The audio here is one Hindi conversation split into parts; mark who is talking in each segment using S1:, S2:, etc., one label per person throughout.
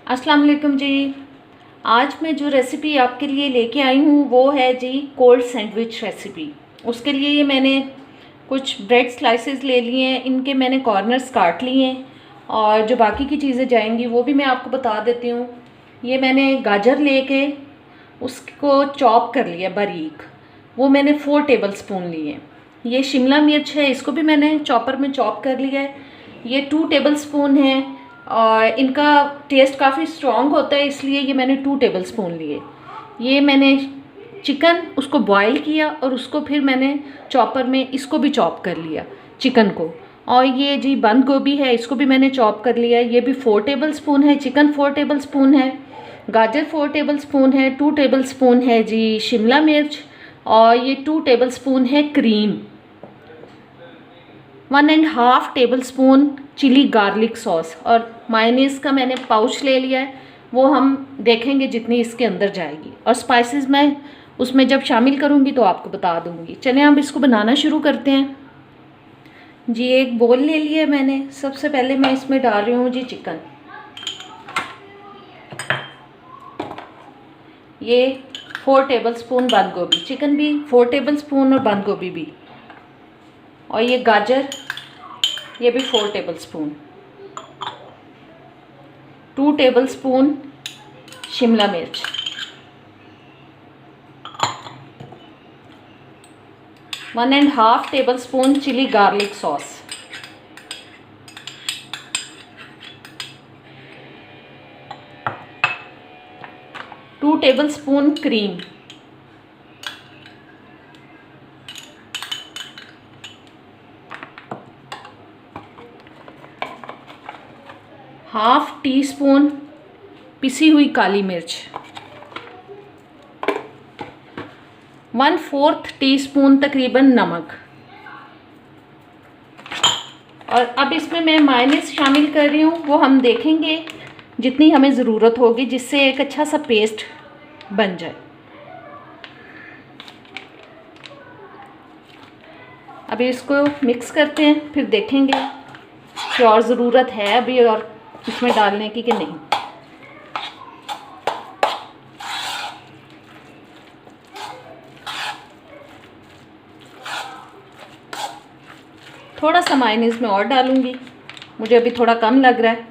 S1: अस्सलाम वालेकुम जी। आज मैं जो रेसिपी आपके लिए लेके आई हूँ वो है जी कोल्ड सैंडविच रेसिपी। उसके लिए ये मैंने कुछ ब्रेड स्लाइसेस ले लिए हैं, इनके मैंने कॉर्नर्स काट लिए हैं और जो बाकी की चीज़ें जाएंगी वो भी मैं आपको बता देती हूँ। ये मैंने गाजर लेके उसको चॉप कर लिया बारीक, वो मैंने 4 टेबल स्पून लिए। ये शिमला मिर्च है, इसको भी मैंने चॉपर में चॉप कर लिया है, ये 2 टेबल स्पून है और इनका टेस्ट काफ़ी स्ट्रॉन्ग होता है इसलिए ये मैंने 2 टेबल स्पून लिए। ये मैंने चिकन उसको बॉईल किया और उसको फिर मैंने चॉपर में इसको भी चॉप कर लिया चिकन को। और ये जी बंद गोभी है, इसको भी मैंने चॉप कर लिया, ये भी 4 टेबल स्पून है। चिकन 4 टेबल स्पून है, गाजर 4 टेबल स्पून है, 2 टेबल स्पून है जी शिमला मिर्च और ये 2 टेबल स्पून है cream, 1.5 tablespoon chilli garlic sauce और मायोनीज़ का मैंने पाउच ले लिया है, वो हम देखेंगे जितनी इसके अंदर जाएगी। और स्पाइसेस मैं उसमें जब शामिल करूँगी तो आपको बता दूँगी। चलें अब इसको बनाना शुरू करते हैं जी। एक बोल ले लिया मैंने, सबसे पहले मैं इसमें डाल रही हूँ जी चिकन। ये 4 टेबल स्पून बंद गोभी, चिकन भी 4 टेबल स्पून और बंद गोभी भी। और ये गाजर, ये भी 4 टेबल स्पून, 2 टेबल स्पून शिमला मिर्च, 1.5 tablespoon chilli garlic sauce, 2 tablespoon cream, half teaspoon पिसी हुई काली मिर्च, 1/4 टीस्पून तकरीबन नमक। और अब इसमें मैं मायोनीज़ शामिल कर रही हूँ, वो हम देखेंगे जितनी हमें ज़रूरत होगी, जिससे एक अच्छा सा पेस्ट बन जाए। अभी इसको मिक्स करते हैं, फिर देखेंगे कि और ज़रूरत है अभी और इसमें डालने की कि नहीं। थोड़ा सा मायोनीज़ में और डालूंगी, मुझे अभी थोड़ा कम लग रहा है।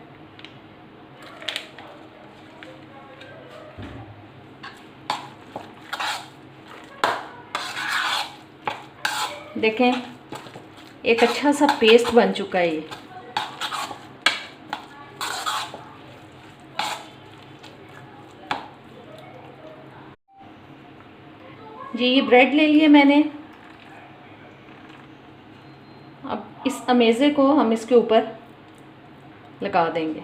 S1: देखें एक अच्छा सा पेस्ट बन चुका है ये। जी ये ब्रेड ले लिए मैंने, अब इस अमेज़े को हम इसके ऊपर लगा देंगे।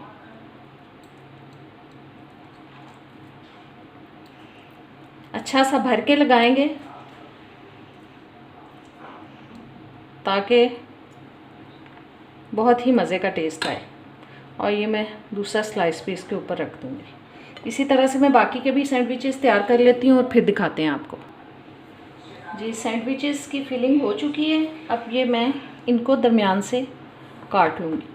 S1: अच्छा सा भर के लगाएंगे ताकि बहुत ही मज़े का टेस्ट आए। और ये मैं दूसरा स्लाइस भी इसके ऊपर रख दूँगी। इसी तरह से मैं बाकी के भी सैंडविचेस तैयार कर लेती हूँ और फिर दिखाते हैं आपको। जी सैंडविचेस की फिलिंग हो चुकी है, अब ये मैं इनको दरमियान से काट लूँगी।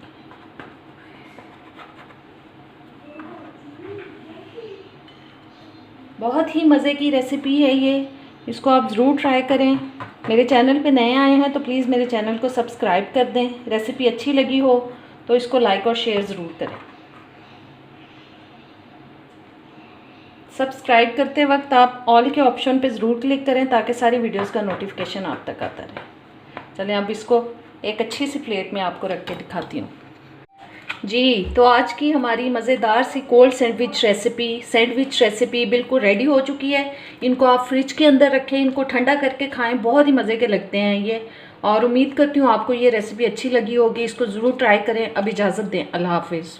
S1: बहुत ही मज़े की रेसिपी है ये, इसको आप ज़रूर ट्राई करें। मेरे चैनल पे नए आए हैं तो प्लीज़ मेरे चैनल को सब्सक्राइब कर दें। रेसिपी अच्छी लगी हो तो इसको लाइक और शेयर ज़रूर करें। सब्सक्राइब करते वक्त आप ऑल के ऑप्शन पे ज़रूर क्लिक करें ताकि सारी वीडियोस का नोटिफिकेशन आप तक आता रहे। चलें अब इसको एक अच्छी सी प्लेट में आपको रख के दिखाती हूँ जी। तो आज की हमारी मज़ेदार सी कोल्ड सैंडविच रेसिपी बिल्कुल रेडी हो चुकी है। इनको आप फ्रिज के अंदर रखें, इनको ठंडा करके खाएं, बहुत ही मज़े के लगते हैं ये। और उम्मीद करती हूँ आपको ये रेसिपी अच्छी लगी होगी, इसको ज़रूर ट्राई करें। अब इजाज़त दें, अल्लाह हाफिज़।